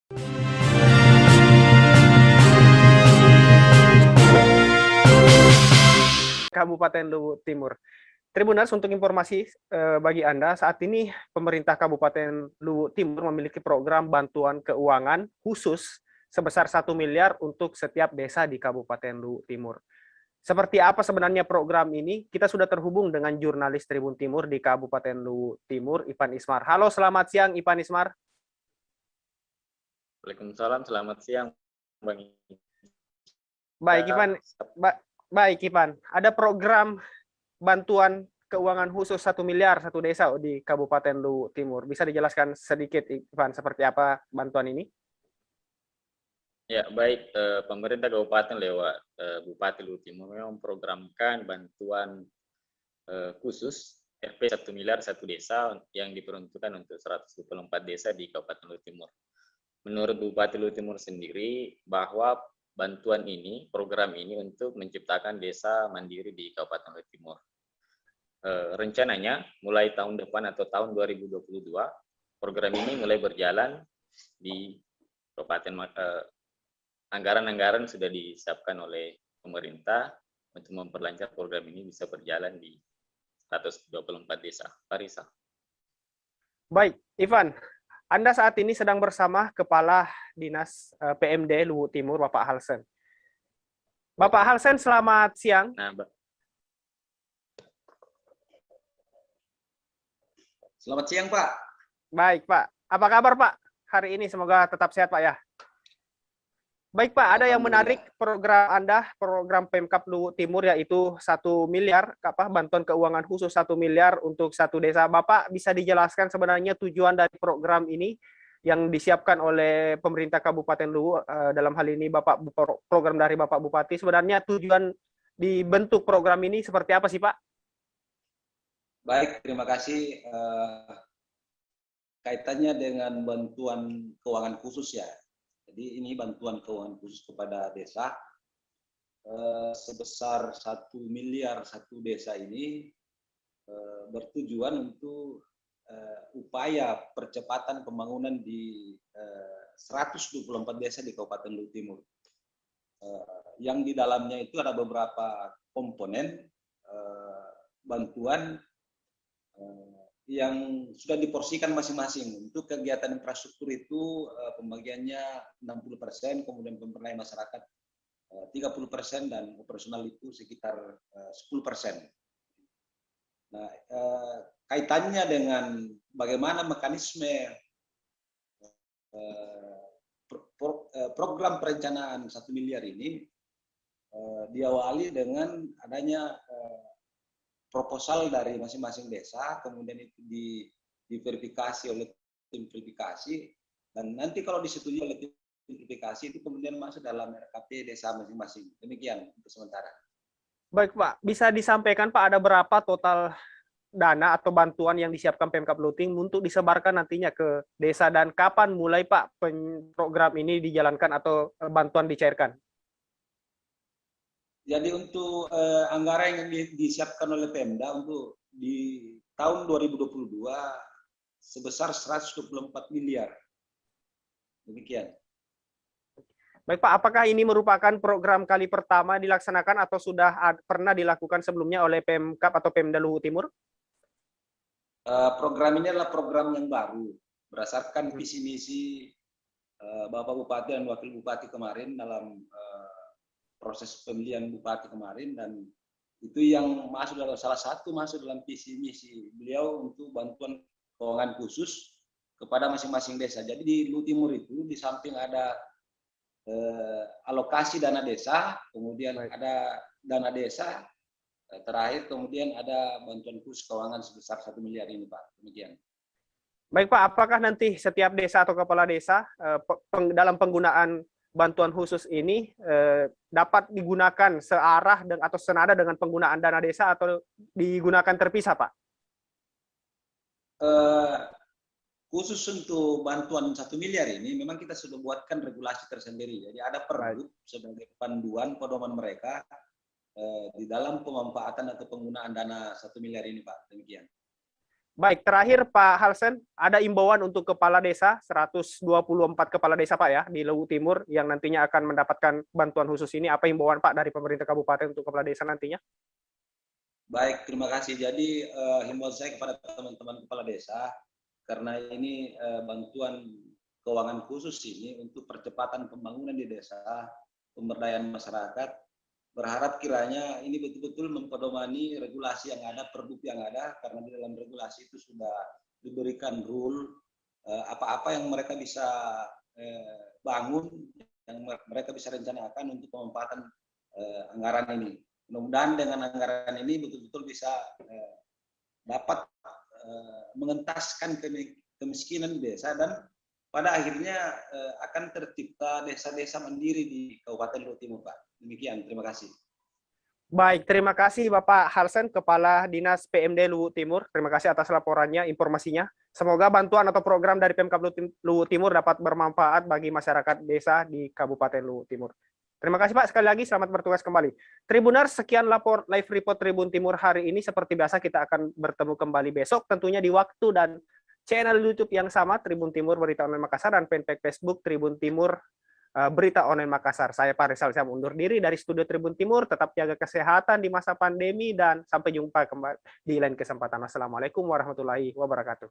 Kabupaten Luwu Timur. Tribuners, untuk informasi bagi Anda, saat ini pemerintah Kabupaten Luwu Timur memiliki program bantuan keuangan khusus sebesar 1 miliar untuk setiap desa di Kabupaten Luwu Timur. Seperti apa sebenarnya program ini? Kita sudah terhubung dengan jurnalis Tribun Timur di Kabupaten Luwu Timur, Ipan Ismar. Halo, selamat siang Ipan Ismar. Waalaikumsalam, selamat siang Bang. Baik Ipan, baik Ipan. Ada program bantuan keuangan khusus 1 miliar satu desa di Kabupaten Luwu Timur. Bisa dijelaskan sedikit Ipan seperti apa bantuan ini? Ya, baik. Pemerintah Kabupaten lewat Bupati Luwu Timur memang memprogramkan bantuan khusus Rp 1 miliar satu desa yang diperuntukkan untuk 124 desa di Kabupaten Luwu Timur. Menurut Bupati Luwu Timur sendiri, bahwa bantuan ini, program ini untuk menciptakan desa mandiri di Kabupaten Luwu Timur. Rencananya mulai tahun depan atau tahun 2022, program ini mulai berjalan di Kabupaten. Anggaran-anggaran sudah disiapkan oleh pemerintah untuk memperlancar program ini bisa berjalan di 124 desa. Parisa. Baik, Ivan. Anda saat ini sedang bersama Kepala Dinas PMD Luwu Timur, Bapak Halsen. Bapak Halsen, selamat siang. Selamat siang, Pak. Baik, Pak. Apa kabar, Pak? Hari ini semoga tetap sehat, Pak, ya. Baik, Pak. Ada yang menarik program Anda, program Pemkab Luwu Timur, yaitu 1 miliar, bantuan keuangan khusus 1 miliar untuk satu desa. Bapak bisa dijelaskan sebenarnya tujuan dari program ini yang disiapkan oleh pemerintah Kabupaten Luwu, dalam hal ini program dari Bapak Bupati. Sebenarnya tujuan dibentuk program ini seperti apa sih, Pak? Baik, terima kasih. Kaitannya dengan bantuan keuangan khusus ya. Jadi ini bantuan keuangan khusus kepada desa sebesar 1 miliar satu desa ini bertujuan untuk upaya percepatan pembangunan di 124 desa di Kabupaten Luwu Timur. Yang di dalamnya itu ada beberapa komponen bantuan yang sudah diporsikan masing-masing. Untuk kegiatan infrastruktur itu pembagiannya 60%, kemudian pemberdayaan masyarakat 30%, dan operasional itu sekitar 10%. Nah, kaitannya dengan bagaimana mekanisme program perencanaan 1 miliar ini diawali dengan adanya proposal dari masing-masing desa, kemudian itu diverifikasi oleh tim verifikasi, dan nanti kalau disetujui oleh tim verifikasi itu kemudian masuk dalam RKP desa masing-masing. Demikian untuk sementara. Baik, Pak. Bisa disampaikan, Pak, ada berapa total dana atau bantuan yang disiapkan Pemkab Luwu Timur untuk disebarkan nantinya ke desa, dan kapan mulai, Pak, program ini dijalankan atau bantuan dicairkan? Jadi untuk anggaran yang disiapkan oleh Pemda untuk di tahun 2022 sebesar 124 miliar. Demikian. Baik, Pak, apakah ini merupakan program kali pertama dilaksanakan atau sudah pernah dilakukan sebelumnya oleh Pemkab atau Pemda Luwu Timur? Program ini adalah program yang baru berdasarkan visi misi Bapak Bupati dan Wakil Bupati kemarin dalam proses pemilihan bupati kemarin, dan itu yang masuk dalam salah satu masuk dalam visi misi beliau untuk bantuan keuangan khusus kepada masing-masing desa. Jadi di Luwu Timur itu di samping ada alokasi dana desa, kemudian ada dana desa, terakhir kemudian ada bantuan khusus keuangan sebesar 1 miliar ini, Pak. Demikian. Baik, Pak, apakah nanti setiap desa atau kepala desa dalam penggunaan bantuan khusus ini dapat digunakan searah atau senada dengan penggunaan dana desa atau digunakan terpisah, Pak? Khusus untuk bantuan 1 miliar ini memang kita sudah buatkan regulasi tersendiri. Jadi ada pergub sebagai panduan pedoman mereka di dalam pemanfaatan atau penggunaan dana 1 miliar ini, Pak. Demikian. Baik, terakhir Pak Halsen, ada imbauan untuk kepala desa, 124 kepala desa Pak ya, di Luwu Timur yang nantinya akan mendapatkan bantuan khusus ini. Apa imbauan Pak dari pemerintah kabupaten untuk kepala desa nantinya? Baik, terima kasih. Jadi himbauan saya kepada teman-teman kepala desa, karena ini bantuan keuangan khusus ini untuk percepatan pembangunan di desa, pemberdayaan masyarakat, berharap kiranya ini betul-betul mempedomani regulasi yang ada, pergub yang ada, karena di dalam regulasi itu sudah diberikan rule apa-apa yang mereka bisa bangun, yang mereka bisa rencanakan untuk pemanfaatan anggaran ini. Mudah-mudahan dengan anggaran ini betul-betul bisa dapat mengentaskan kemiskinan di desa dan pada akhirnya akan tercipta desa-desa mandiri di Kabupaten Luwu Timur, Pak. Demikian, terima kasih. Baik, terima kasih Bapak Halsen, Kepala Dinas PMD Luwu Timur. Terima kasih atas laporannya, informasinya. Semoga bantuan atau program dari Pemkab Luwu Timur dapat bermanfaat bagi masyarakat desa di Kabupaten Luwu Timur. Terima kasih Pak, sekali lagi selamat bertugas kembali. Tribuners, sekian live report Tribun Timur hari ini. Seperti biasa kita akan bertemu kembali besok, tentunya di waktu dan channel YouTube yang sama, Tribun Timur Berita Online Makassar, dan fanpage Facebook Tribun Timur Berita Online Makassar. Saya Pak Rizal, saya undur diri dari studio Tribun Timur. Tetap jaga kesehatan di masa pandemi dan sampai jumpa kembali di lain kesempatan. Wassalamualaikum warahmatullahi wabarakatuh.